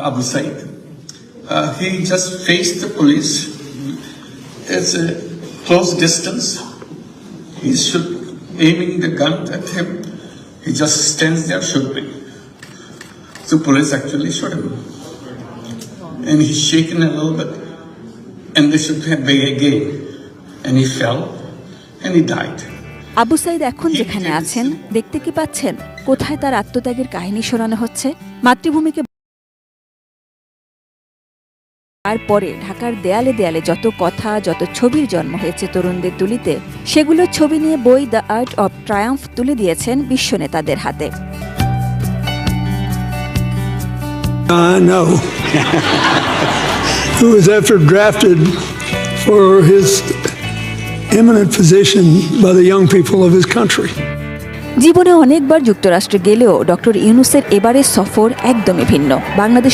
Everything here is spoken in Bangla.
Abu Said. He just faced the police. It's a close distance. He should aiming the gun at him. He just stands there, shoot me. So police actually shot him, and he's shaken a little bit, and they shoot him again, and he fell, and he died. Abu Saeed এখন যেখানে আছেন দেখতে কি পাচ্ছেন কোথায় তার আত্মত্যাগের কাহিনী শোনানো হচ্ছে? মাতৃভূমিকে তারপরে ঢাকার দেয়ালে দেয়ালে যত কথা, যত ছবির জন্ম হয়েছে তরুণদের তুলিতে, সেগুলোর ছবি নিয়ে বই দ্য আর্ট অব ট্রায়াম্ফ তুলে দিয়েছেন বিশ্ব নেতাদের হাতে। No. Who was after drafted for his eminent position by the young people of his country. জীবনে অনেকবার যুক্তরাষ্ট্রে গেলেও ডক্টর ইউনূসের এবারের সফর একদমই ভিন্ন। বাংলাদেশে